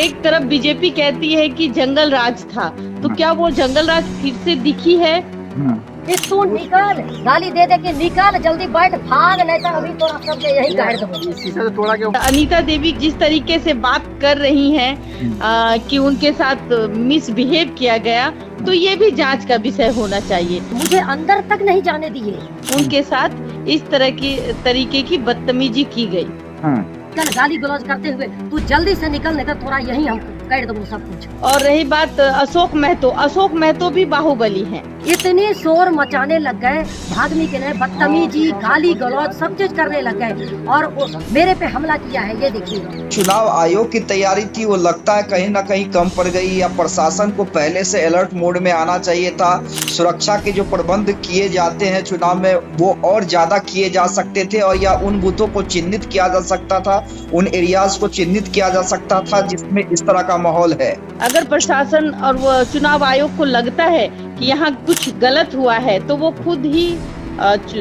एक तरफ बीजेपी कहती है कि जंगल राज था, तो क्या वो जंगल राज फिर से दिखी है? तू निकल, गाली दे दे के निकल, जल्दी बैठ, भाग, नहीं तो अभी तो सबके यही गाड़ दूंगा। शीशा से तोड़ा के अनीता देवी जिस तरीके से बात कर रही हैं कि उनके साथ मिसबिहेव किया गया, तो ये भी जांच का विषय होना चाहिए। मुझे अंदर तक नहीं जाने दिए। उनके साथ इस तरह की तरीके की बदतमीजी की गई। कल गाली गलौज करते हुए तू जल्दी से निकल, नहीं तो थोड़ा यही हम कर दूंगा सब कुछ। और रही बात अशोक महतो भी बाहुबली हैं। इतनी शोर मचाने लग गए, भागने के लिए बदतमीजी, गाली गलौज सब चीज करने लग गए और मेरे पे हमला किया है। ये देखिए, चुनाव आयोग की तैयारी थी, वो लगता है कहीं ना कहीं कम पड़ गई, या प्रशासन को पहले से अलर्ट मोड में आना चाहिए था। सुरक्षा के जो प्रबंध किए जाते हैं चुनाव में, वो और ज्यादा किए जा सकते थे, और या उन बूथों को चिन्हित किया जा सकता था, उन एरियाज को चिन्हित किया जा सकता था जिसमें इस तरह का माहौल है। अगर प्रशासन और वो चुनाव आयोग को लगता है कि यहाँ कुछ गलत हुआ है, तो वो खुद ही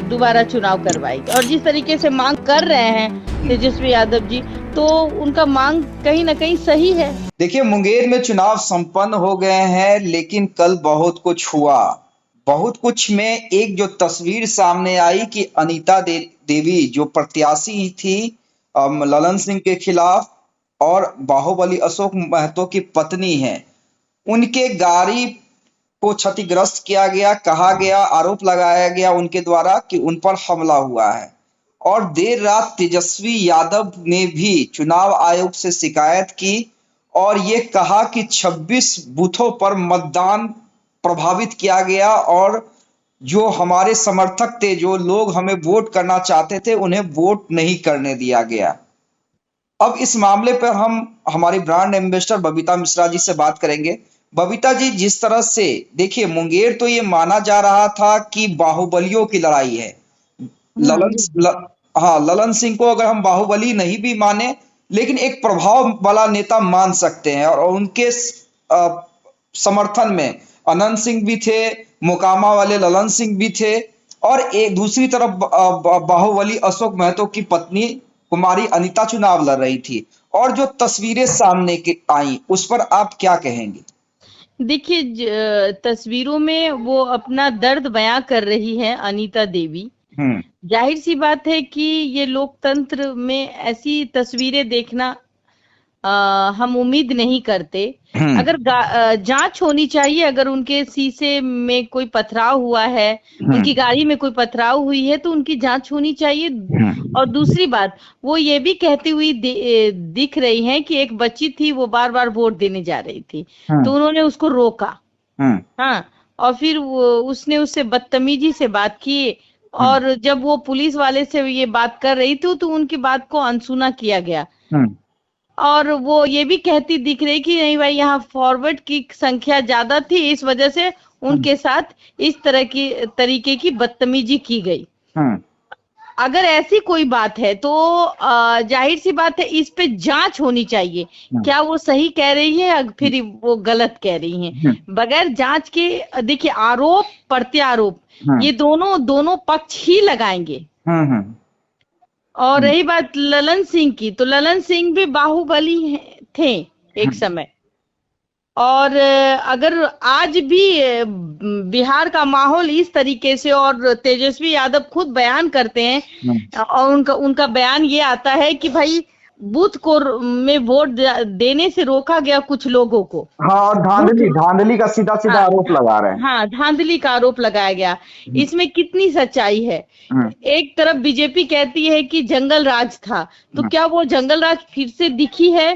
दोबारा चुनाव करवाएगी। और जिस तरीके से मांग कर रहे हैं तेजस्वी यादव जी, तो उनका मांग कहीं ना कहीं सही है। देखिए, मुंगेर में चुनाव संपन्न हो गए हैं, लेकिन कल बहुत कुछ हुआ। बहुत कुछ में एक जो तस्वीर सामने आई कि अनीता देवी जो प्रत्याशी थी ललन सिंह के खिलाफ, और बाहुबली अशोक महतो की पत्नी है, उनके गाड़ी को क्षतिग्रस्त किया गया। कहा गया, आरोप लगाया गया उनके द्वारा कि उन पर हमला हुआ है। और देर रात तेजस्वी यादव ने भी चुनाव आयोग से शिकायत की और ये कहा कि 26 बूथों पर मतदान प्रभावित किया गया, और जो हमारे समर्थक थे, जो लोग हमें वोट करना चाहते थे, उन्हें वोट नहीं करने दिया गया। अब इस मामले पर हम हमारी ब्रांड एम्बेसडर बबीता मिश्रा जी से बात करेंगे। बबीता जी, जिस तरह से देखिए, मुंगेर तो ये माना जा रहा था कि बाहुबलियों की लड़ाई है। ललन सिंह को अगर हम बाहुबली नहीं भी माने, लेकिन एक प्रभाव वाला नेता मान सकते हैं, और उनके समर्थन में अनंत सिंह भी थे, मोकामा वाले ललन सिंह भी थे, और एक दूसरी तरफ बाहुबली अशोक महतो की पत्नी कुमारी अनीता चुनाव लड़ रही थी। और जो तस्वीरें सामने आई, उस पर आप क्या कहेंगे? देखिए, तस्वीरों में वो अपना दर्द बयां कर रही है अनीता देवी। जाहिर सी बात है कि ये लोकतंत्र में ऐसी तस्वीरें देखना हम उम्मीद नहीं करते। अगर जांच होनी चाहिए, अगर उनके शीशे में कोई पथराव हुआ है, उनकी गाड़ी में कोई पथराव हुई है, तो उनकी जांच होनी चाहिए। और दूसरी बात, वो ये भी कहती हुई दिख रही हैं कि एक बच्ची थी, वो बार बार वोट देने जा रही थी, तो उन्होंने उसको रोका। हाँ, और फिर उसने उससे बदतमीजी से बात की, और जब वो पुलिस वाले से ये बात कर रही थी, तो उनकी बात को अनसुना किया गया। और वो ये भी कहती दिख रही कि नहीं भाई, यहाँ फॉरवर्ड की संख्या ज्यादा थी, इस वजह से उनके साथ इस तरह की तरीके की बदतमीजी की गई। अगर ऐसी कोई बात है, तो जाहिर सी बात है, इस पे जांच होनी चाहिए। क्या वो सही कह रही है या फिर वो गलत कह रही हैं? बगैर जांच के देखिए, आरोप प्रत्यारोप ये दोनों पक्ष ही लगाएंगे। और रही बात ललन सिंह की, तो ललन सिंह भी बाहुबली थे एक समय। और अगर आज भी बिहार का माहौल इस तरीके से, और तेजस्वी यादव खुद बयान करते हैं, और उनका बयान ये आता है कि भाई बूथ को में वोट देने से रोका गया कुछ लोगों को। हाँ, धांधली का सीधा आरोप लगा रहे हैं। हाँ, धांधली का आरोप लगाया गया। इसमें कितनी सच्चाई है? एक तरफ बीजेपी कहती है कि जंगल राज था, तो क्या वो जंगल राज फिर से दिखी है?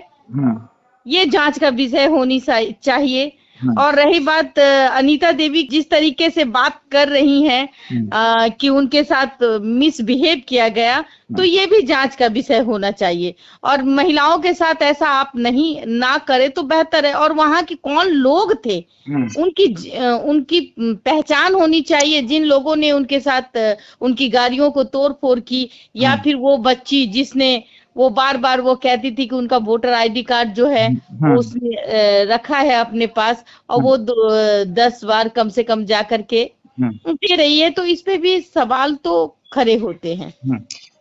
ये जांच का विषय होनी चाहिए। और रही बात अनीता देवी जिस तरीके से बात कर रही हैं कि उनके साथ मिसबिहेव किया गया, तो ये भी जांच का विषय होना चाहिए। और महिलाओं के साथ ऐसा आप ना करें तो बेहतर है। और वहां के कौन लोग थे, उनकी पहचान होनी चाहिए, जिन लोगों ने उनके साथ उनकी गाड़ियों को तोड़ फोड़ की, या फिर वो बच्ची जिसने वो बार बार वो कहती थी कि उनका वोटर आईडी कार्ड जो है वो उसने रखा है अपने पास, और वो 10 बार कम से कम जा करके दे रही है, तो इस पे भी सवाल तो खड़े होते हैं।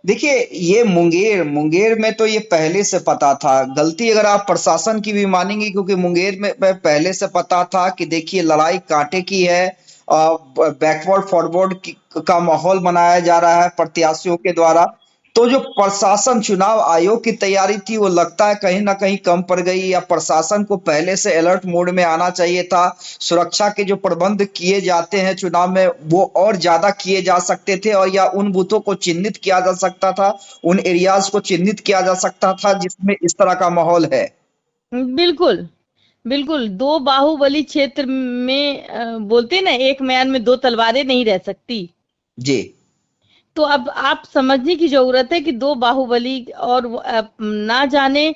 देखिए, ये मुंगेर में तो ये पहले से पता था। गलती अगर आप प्रशासन की भी मानेंगे, क्योंकि मुंगेर में पहले से पता था कि देखिए लड़ाई कांटे की है, बैकवर्ड फॉरवर्ड का माहौल बनाया जा रहा है प्रत्याशियों के द्वारा। तो जो प्रशासन, चुनाव आयोग की तैयारी थी, वो लगता है कहीं ना कहीं कम पड़ गई, या प्रशासन को पहले से अलर्ट मोड में आना चाहिए था। सुरक्षा के जो प्रबंध किए जाते हैं चुनाव में, वो और ज्यादा किए जा सकते थे, और या उन बूथों को चिन्हित किया जा सकता था, उन एरियाज को चिन्हित किया जा सकता था जिसमें इस तरह का माहौल है। बिल्कुल बिल्कुल, दो बाहुबली क्षेत्र में बोलते ना, एक म्यान में दो तलवारें नहीं रह सकती जी। तो अब आप समझने की जरूरत है कि दो बाहुबली, और ना जाने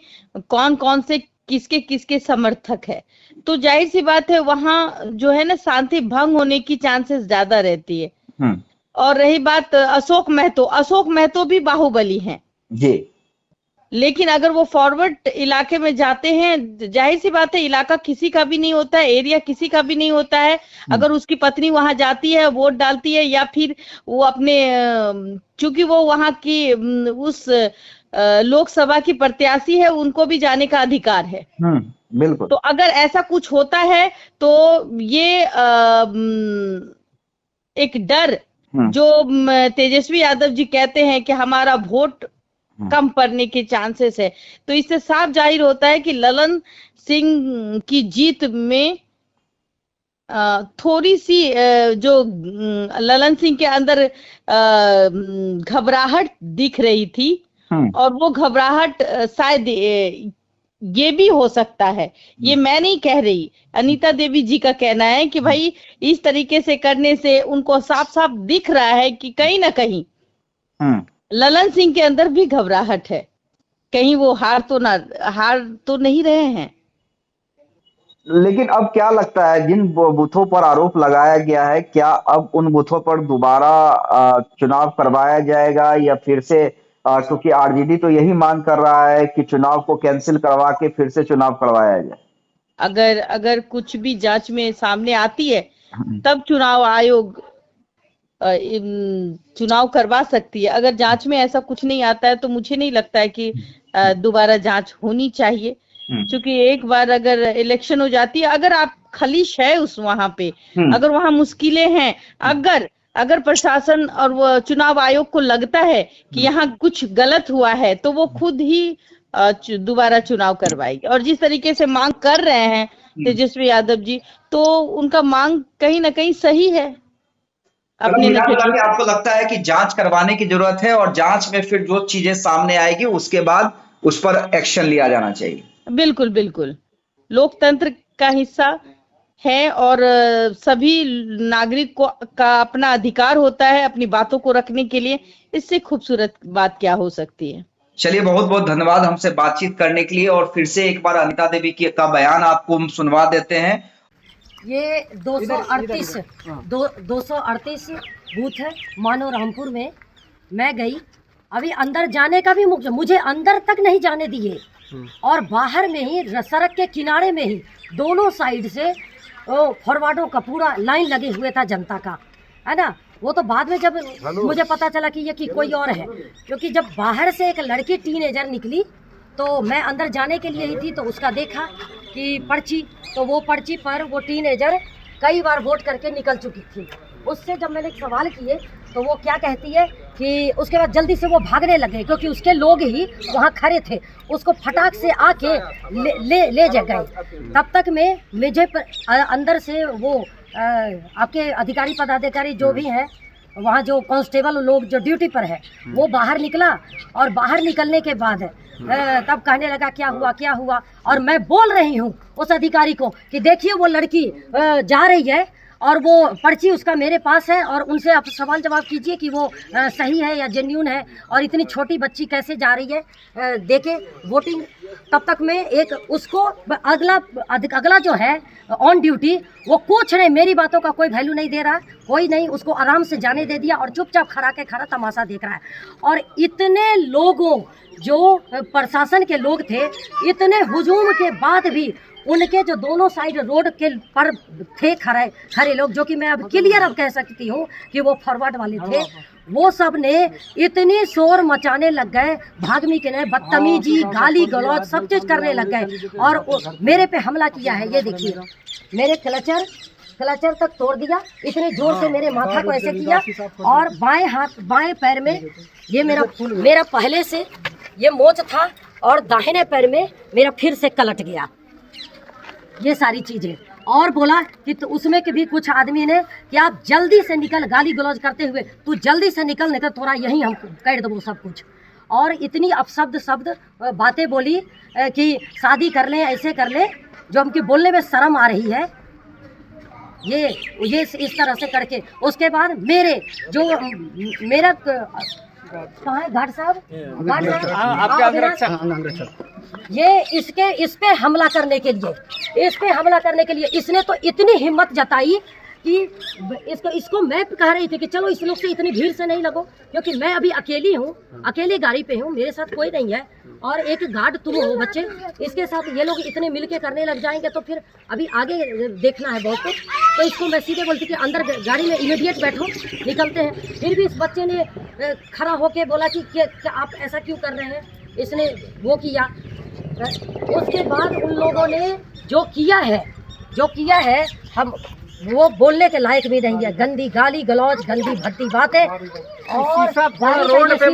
कौन कौन से किसके किसके समर्थक है। तो जाहिर सी बात है वहां जो है ना, शांति भंग होने की चांसेस ज्यादा रहती है। और रही बात अशोक महतो भी बाहुबली हैं जी। लेकिन अगर वो फॉरवर्ड इलाके में जाते हैं, जाहिर सी बात है इलाका किसी का भी नहीं होता है, एरिया किसी का भी नहीं होता है। अगर उसकी पत्नी वहां जाती है, वोट डालती है, या फिर वो अपने, चूंकि वो वहां की उस लोकसभा की प्रत्याशी है, उनको भी जाने का अधिकार है। बिल्कुल। तो अगर ऐसा कुछ होता है तो ये एक डर जो तेजस्वी यादव जी कहते हैं कि हमारा वोट कम पड़ने के चांसेस है, तो इससे साफ जाहिर होता है कि ललन सिंह की जीत में थोड़ी सी जो ललन सिंह के अंदर घबराहट दिख रही थी, और वो घबराहट शायद ये भी हो सकता है, ये मैं नहीं कह रही, अनीता देवी जी का कहना है कि भाई इस तरीके से करने से उनको साफ साफ दिख रहा है कि कहीं ना कहीं ललन सिंह के अंदर भी घबराहट है, कहीं वो हार तो नहीं रहे हैं। लेकिन अब क्या लगता है, जिन बूथों पर आरोप लगाया गया है, क्या अब उन बूथों पर दोबारा चुनाव करवाया जाएगा, या फिर से, क्योंकि आरजेडी तो यही मांग कर रहा है कि चुनाव को कैंसिल करवा के फिर से चुनाव करवाया जाए। अगर कुछ भी जांच में सामने आती है तब चुनाव आयोग चुनाव करवा सकती है। अगर जांच में ऐसा कुछ नहीं आता है तो मुझे नहीं लगता है कि दोबारा जांच होनी चाहिए, क्योंकि एक बार अगर इलेक्शन हो जाती है, अगर आप खलिश है उस वहां पे, अगर वहां मुश्किलें हैं, अगर प्रशासन और वो चुनाव आयोग को लगता है कि यहाँ कुछ गलत हुआ है, तो वो खुद ही दोबारा चुनाव करवाएगी। और जिस तरीके से मांग कर रहे हैं तेजस्वी यादव जी, तो उनका मांग कहीं ना कहीं सही है। अपने आपको लगता है कि जांच करवाने की जरूरत है, और जांच में फिर जो चीजें सामने आएगी उसके बाद उस पर एक्शन लिया जाना चाहिए। बिल्कुल बिल्कुल, लोकतंत्र का हिस्सा है, और सभी नागरिक का अपना अधिकार होता है अपनी बातों को रखने के लिए। इससे खूबसूरत बात क्या हो सकती है। चलिए, बहुत बहुत धन्यवाद हमसे बातचीत करने के लिए, और फिर से एक बार अनीता देवी का बयान आपको हम सुनवा देते हैं। ये 238 बूथ है मानो रामपुर में। मैं गई, अभी अंदर जाने का भी मुझे अंदर तक नहीं जाने दिए, और बाहर में ही सड़क के किनारे में ही दोनों साइड से फॉरवर्डों का पूरा लाइन लगे हुए था जनता का, है ना। वो तो बाद में जब मुझे पता चला कि ये कि कोई और है, क्योंकि जब बाहर से एक लड़की टीनेजर निकली तो मैं अंदर जाने के लिए ही थी, तो उसका देखा कि पर्ची, तो वो पर्ची पर वो टीनेजर कई बार वोट करके निकल चुकी थी। उससे जब मैंने सवाल किए तो वो क्या कहती है कि उसके बाद जल्दी से वो भागने लगे, क्योंकि उसके लोग ही वहाँ खड़े थे, उसको फटाक से आके ले गए। तब तक में मुझे अंदर से वो आपके अधिकारी पदाधिकारी जो भी हैं वहाँ, जो कांस्टेबल लोग जो ड्यूटी पर है, वो बाहर निकला, और बाहर निकलने के बाद तब कहने लगा क्या हुआ। और मैं बोल रही हूँ उस अधिकारी को कि देखिए वो लड़की जा रही है, और वो पर्ची उसका मेरे पास है, और उनसे आप सवाल जवाब कीजिए कि वो सही है या जेन्यून है, और इतनी छोटी बच्ची कैसे जा रही है देखे वोटिंग। तब तक में एक उसको अगला जो है ऑन ड्यूटी, वो कुछ नहीं, मेरी बातों का कोई वैल्यू नहीं दे रहा, कोई नहीं, उसको आराम से जाने दे दिया, और चुपचाप खड़ा तमाशा देख रहा है। और इतने लोगों, जो प्रशासन के लोग थे, इतने हुजूम के बाद भी उनके जो दोनों साइड रोड के पर थे खड़े लोग, जो कि मैं अब क्लियर कह सकती हूँ कि वो फॉरवर्ड वाले थे, वो सब ने इतनी शोर मचाने लग गए, भागमी के ने बदतमीजी, गाली गलौज सब चीज करने लग गए और मेरे पे हमला किया है। ये देखिए मेरे क्लचर तक तोड़ दिया, इतने जोर से मेरे माथा को ऐसे किया और बाएं पैर में ये मेरा पहले से ये मोच था और दाहिने पैर में मेरा फिर से कलट गया, ये सारी चीजें। और बोला कि तो उसमें के भी कुछ आदमी ने कि आप जल्दी से निकल, गाली गलौज करते हुए तू जल्दी से निकल, नहीं तो थोड़ा यहीं हम कर दो सब कुछ। और इतनी अपशब्द बातें बोली कि शादी कर ले, ऐसे कर ले, जो हमकी बोलने में शर्म आ रही है। ये इस तरह से करके उसके बाद मेरा कहाँ है घाट साहब, ये इस पे हमला करने के लिए इसने तो इतनी हिम्मत जताई कि इसको मैं कह रही थी कि चलो इस लोग से इतनी भीड़ से नहीं लगो, क्योंकि मैं अभी अकेली हूँ, अकेली गाड़ी पे हूँ, मेरे साथ कोई नहीं है और एक गार्ड तुम हो बच्चे, इसके साथ ये लोग इतने मिलके करने लग जाएंगे तो फिर अभी आगे देखना है बहुत कुछ। तो इसको मैं सीधे बोलती कि अंदर गाड़ी में इमीडिएट बैठो, निकलते हैं। फिर भी इस बच्चे ने खड़ा होके बोला कि क्या आप ऐसा क्यों कर रहे हैं, इसने वो किया। उसके बाद उन लोगों ने जो किया है हम वो बोलने के लायक भी नहीं है। गंदी गाली गलौज, गंदी भद्दी बातें और रोड पे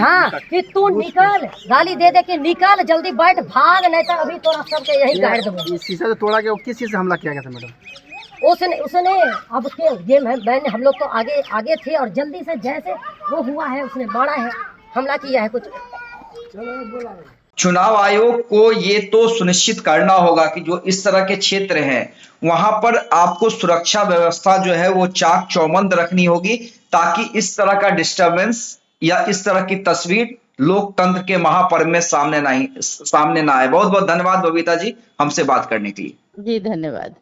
हाँ कि तू निकल, गाली दे के निकल, जल्दी बैठ, भाग, नहीं तो अभी तो सबके यही गाड़ दूंगा। शीशा से तोड़ा गया, किस चीज से हमला किया गया था मैडम? उसने अब ये मैंने हम लोग तो आगे थे और जल्दी से जैसे वो हुआ है उसने मारा है, हमला किया है कुछ। चुनाव आयोग को ये तो सुनिश्चित करना होगा कि जो इस तरह के क्षेत्र हैं वहां पर आपको सुरक्षा व्यवस्था जो है वो चाक चौबंद रखनी होगी, ताकि इस तरह का डिस्टरबेंस या इस तरह की तस्वीर लोकतंत्र के महापर्व में सामने ना आए। बहुत बहुत धन्यवाद बबीता जी हमसे बात करने के लिए। जी धन्यवाद।